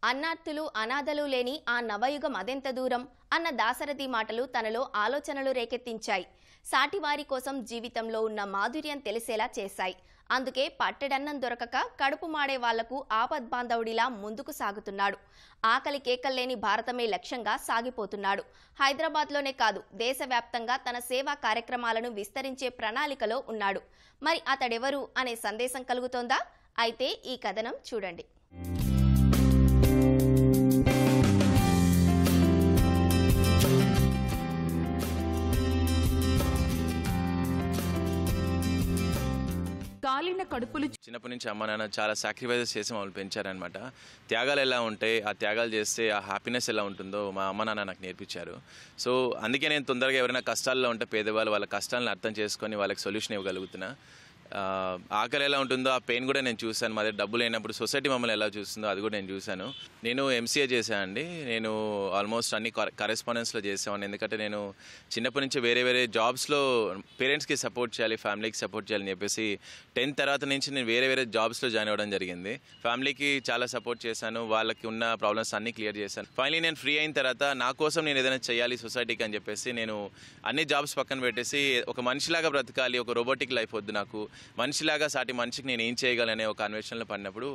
అన్నార్తులు అనాథలు లేని ఆ నవయుగం అదెంత దూరం అన్న దాశరథి మాటలు తనలో ఆలోచనలు రేకెత్తించాయి. సాటివారి కోసం జీవితంలో ఉన్న మాధుర్యం తెలిసేలా చేశాయి. అందుకే పట్టెడన్నం దొరకక కడుపు మాడే వాళ్లకు ఆపద్బాంధవుడిలా ముందుకు సాగుతున్నాడు. ఆకలి కేకల్లేని భారతమే లక్ష్యంగా సాగిపోతున్నాడు. హైదరాబాద్లోనే కాదు, దేశవ్యాప్తంగా తన సేవా కార్యక్రమాలను విస్తరించే ప్రణాళికలో ఉన్నాడు. మరి అతడెవరు అనే సందేశం కలుగుతోందా? అయితే ఈ కథనం చూడండి. కాలిన కడుపులు చిన్నప్పటి నుంచి అమ్మ నాన్న చాలా సాక్రిఫైజెస్ చేసి మమ్మల్ని పెంచారనమాట. త్యాగాలు ఎలా ఉంటాయి, ఆ త్యాగాలు చేస్తే ఆ హ్యాపీనెస్ ఎలా ఉంటుందో మా అమ్మ నాన్న నాకు నేర్పించారు. సో అందుకే నేను తొందరగా ఎవరైనా కష్టాల్లో ఉంటే పేదవాళ్ళు వాళ్ళ కష్టాలను అర్థం చేసుకొని వాళ్ళకి సొల్యూషన్ ఇవ్వగలుగుతున్నా. ఆకలి ఎలా ఉంటుందో ఆ పెయిన్ కూడా నేను చూశాను. మా దగ్గర డబ్బు లేనప్పుడు సొసైటీ మమ్మల్ని ఎలా చూస్తుందో అది కూడా నేను చూశాను. నేను ఎంసీఏ చేశానండి. నేను ఆల్మోస్ట్ అన్ని కరెస్పాండెన్స్లో చేసాను. ఎందుకంటే నేను చిన్నప్పటి నుంచి వేరే వేరే జాబ్స్లో పేరెంట్స్కి సపోర్ట్ చేయాలి, ఫ్యామిలీకి సపోర్ట్ చేయాలని చెప్పేసి 10th తర్వాత నుంచి నేను వేరే వేరే జాబ్స్లో జాయిన్ అవ్వడం జరిగింది. ఫ్యామిలీకి చాలా సపోర్ట్ చేశాను, వాళ్ళకి ఉన్న ప్రాబ్లమ్స్ అన్నీ క్లియర్ చేశాను. ఫైనలీ నేను ఫ్రీ అయిన తర్వాత నా కోసం నేను ఏదైనా చేయాలి సొసైటీకి అని చెప్పేసి నేను అన్ని జాబ్స్ పక్కన పెట్టేసి ఒక మనిషిలాగా బ్రతకాలి, ఒక రోబోటిక్ లైఫ్ వద్దు, నాకు మనిషిలాగా సాటి మనిషికి నేను ఏం చేయగలనే ఒక అన్వేషణలో పడినప్పుడు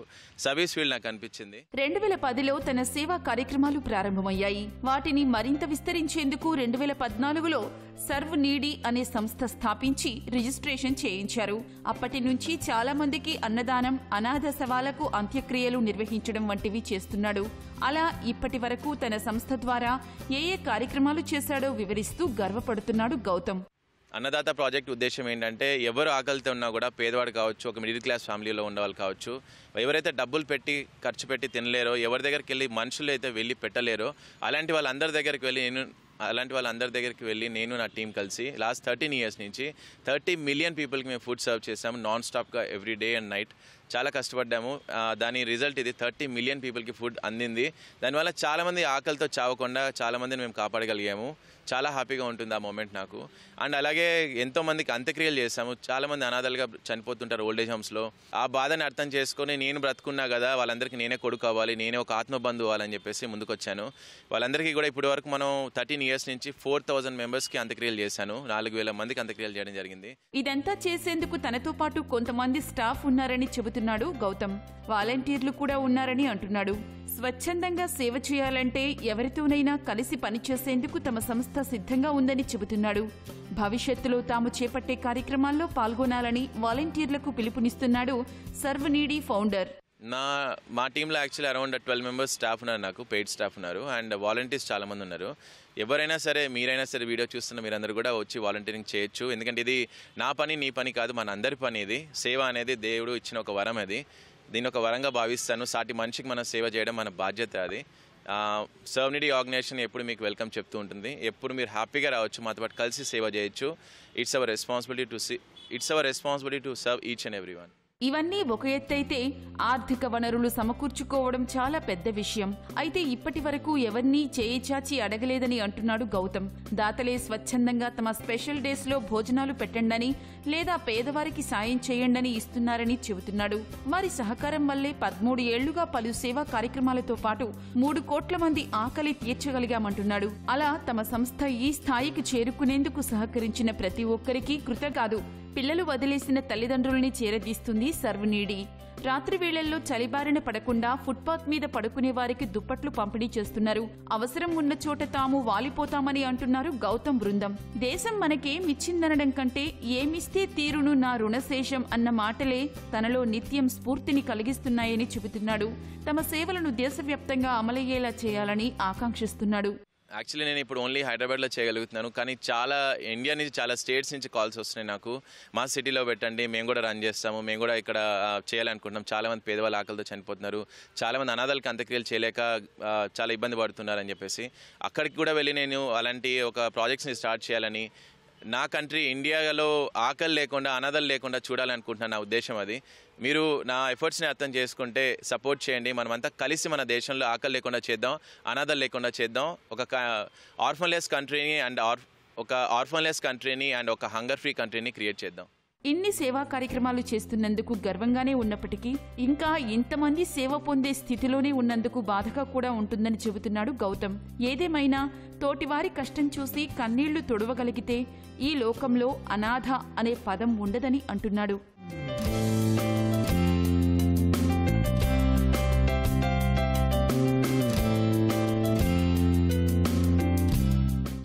సర్వీస్ ఫీల్డ్ నాకు అనిపించింది. 2010లో తన సేవా కార్యక్రమాలు ప్రారంభమయ్యాయి. వాటిని మరింత విస్తరించేందుకు 2014లో సర్వ్ నీడీ అనే సంస్థ స్థాపించి రిజిస్ట్రేషన్ చేయించారు. అప్పటి నుంచి చాలా మందికి అన్నదానం, అనాథ శవాలకు అంత్యక్రియలు నిర్వహించడం వంటివి చేస్తున్నాడు. అలా ఇప్పటి వరకు తన సంస్థ ద్వారా ఏ కార్యక్రమాలు చేశాడో వివరిస్తూ గర్వపడుతున్నాడు గౌతమ్. అన్నదాత ప్రాజెక్ట్ ఉద్దేశం ఏంటంటే ఎవరు ఆకలితో ఉన్నా కూడా, పేదవాడు కావచ్చు, ఒక మిడిల్ క్లాస్ ఫ్యామిలీలో ఉన్నవాళ్ళు కావచ్చు, ఎవరైతే డబ్బులు పెట్టి ఖర్చు పెట్టి తినలేరో, ఎవరి దగ్గరికి వెళ్ళి మనుషులు అయితే వెళ్ళి పెట్టలేరో అలాంటి వాళ్ళందరి దగ్గరికి వెళ్ళి నేను నా టీం కలిసి లాస్ట్ 13 years నుంచి 30 million పీపుల్కి మేము ఫుడ్ సర్వ్ చేసాము నాన్ స్టాప్గా ఎవ్రీ డే అండ్ నైట్. చాలా కష్టపడ్డాము. దాని రిజల్ట్ ఇది. 30 million పీపుల్కి ఫుడ్ అందింది. దానివల్ల చాలామంది ఆకలితో చావకుండా చాలామందిని మేము కాపాడగలిగాము. చాలా హ్యాపీగా ఉంటుంది ఆ మూమెంట్ నాకు. అండ్ అలాగే ఎంతోమందికి అంత్యక్రియలు చేశాము. చాలామంది అనాథలుగా చనిపోతుంటారు ఓల్డేజ్ హోమ్స్లో. ఆ బాధని అర్థం చేసుకొని నేను బ్రతుకున్నా కదా, వాళ్ళందరికీ నేనే కొడుకు అవ్వాలి, నేనే ఒక ఆత్మబంధు అవ్వాలని చెప్పేసి ముందుకొచ్చాను. వాళ్ళందరికీ కూడా ఇప్పటి వరకు మనం 13 years నుంచి 4000 మెంబర్స్కి అంత్యక్రియలు చేశాను. 4000 మందికి అంత్యక్రియలు చేయడం జరిగింది. ఇదంతా చేసేందుకు తనతో పాటు కొంతమంది స్టాఫ్ ఉన్నారని చెబుతున్నాడు గౌతమ్. వాలంటీర్లు కూడా ఉన్నారని అంటున్నాడు. స్వచ్ఛందంగా సేవ చేయాలంటే ఎవరితోనైనా కలిసి పనిచేసేందుకు తమ సంస్థ సిద్ధంగా ఉందని చెబుతున్నాడు. భవిష్యత్తులో తాము చేపట్టే కార్యక్రమాల్లో పాల్గొనాలని వాలంటీర్లకు పిలుపునిస్తున్నాడు సర్వ్ నీడీ ఫౌండర్. మా టీంలో యాక్చువల్లీ అరౌండ్ 12 members స్టాఫ్ ఉన్నారు, నాకు పెయిడ్ స్టాఫ్ ఉన్నారు, అండ్ వాలంటీర్స్ చాలామంది ఉన్నారు. ఎవరైనా సరే, మీరైనా సరే, వీడియో చూస్తున్న మీరందరూ కూడా వచ్చి వాలంటీరింగ్ చేయొచ్చు. ఎందుకంటే ఇది నా పని, నీ పని కాదు, మన అందరి పని. ఇది సేవ అనేది దేవుడు ఇచ్చిన ఒక వరం. అది దీన్ని ఒక వరంగా భావిస్తాను. సాటి మనిషికి మనం సేవ చేయడం మన బాధ్యత. అది సర్వ్ నీడీ ఆర్గనైజేషన్ ఎప్పుడు మీకు వెల్కమ్ చెప్తూ ఉంటుంది. ఎప్పుడు మీరు హ్యాపీగా రావచ్చు, మాతో పాటు కలిసి సేవ చేయొచ్చు. It's our responsibility to serve each and every one. ఇవన్నీ ఒక ఎత్తైతే ఆర్థిక వనరులు సమకూర్చుకోవడం చాలా పెద్ద విషయం. అయితే ఇప్పటి వరకు ఎవరినీ చేయిచాచి అడగలేదని అంటున్నాడు గౌతమ్. దాతలే స్వచ్ఛందంగా తమ స్పెషల్ డేస్ లో భోజనాలు పెట్టండని లేదా పేదవారికి సాయం చేయండని ఇస్తున్నారని చెబుతున్నాడు. వారి సహకారం వల్లే 13 ఏళ్లుగా పలు సేవా కార్యక్రమాలతో పాటు 3 కోట్ల మంది ఆకలి తీర్చగలిగామంటున్నాడు. అలా తమ సంస్థ ఈ స్థాయికి చేరుకునేందుకు సహకరించిన ప్రతి ఒక్కరికి కాదు, పిల్లలు వదిలేసిన తల్లిదండ్రుల్ని చేరదీస్తుంది సర్వ్ నీడీ. రాత్రి వేళల్లో చలిబారిన పడకుండా ఫుట్పాత్ మీద పడుకునే వారికి దుప్పట్లు పంపిణీ చేస్తున్నారు. అవసరం ఉన్న చోట తాము వాలిపోతామని అంటున్నారు గౌతమ్ బృందం. దేశం మనకేమిచ్చిందనడం కంటే ఏమిస్తే తీరును నా రుణశేషం అన్న మాటలే తనలో నిత్యం స్ఫూర్తిని కలిగిస్తున్నాయని చెబుతున్నాడు. తమ సేవలను దేశవ్యాప్తంగా అమలయ్యేలా చేయాలని ఆకాంక్షిస్తున్నాడు. యాక్చువల్లీ నేను ఇప్పుడు ఓన్లీ హైదరాబాద్లో చేయగలుగుతున్నాను, కానీ ఇండియా నుంచి చాలా స్టేట్స్ నుంచి కాల్స్ వస్తున్నాయి నాకు. మా సిటీలో పెట్టండి, మేము కూడా రన్ చేస్తాము, మేము కూడా ఇక్కడ చేయాలనుకుంటున్నాం. చాలామంది పేదవాళ్ళు ఆకలితో చనిపోతున్నారు, చాలామంది అనాథాలకు అంత్యక్రియలు చేయలేక చాలా ఇబ్బంది పడుతున్నారని చెప్పేసి అక్కడికి కూడా వెళ్ళి నేను అలాంటి ఒక ప్రాజెక్ట్స్ని స్టార్ట్ చేయాలని, నా కంట్రీ ఇండియాలో ఆకలి లేకుండా, అనాథలు లేకుండా చూడాలనుకుంటున్నాను. నా ఉద్దేశం అది. మీరు నా ఎఫర్ట్స్ని అర్థం చేసుకుంటే సపోర్ట్ చేయండి. మనమంతా కలిసి మన దేశంలో ఆకలి లేకుండా చేద్దాం, అనాథలు లేకుండా చేద్దాం. ఒక ఆర్ఫన్లెస్ కంట్రీని అండ్ ఒక హంగర్ ఫ్రీ కంట్రీని క్రియేట్ చేద్దాం. ఇన్ని సేవా కార్యక్రమాలు చేస్తున్నందుకు గర్వంగానే ఉన్నప్పటికీ ఇంకా ఇంతమంది సేవ పొందే స్థితిలోనే ఉన్నందుకు బాధగా కూడా ఉంటుందని చెబుతున్నాడు గౌతమ్. ఏదేమైనా తోటివారి కష్టం చూసి కన్నీళ్లు తొడవగలిగితే ఈ లోకంలో అనాథ అనే పదం ఉండదని అంటున్నాడు.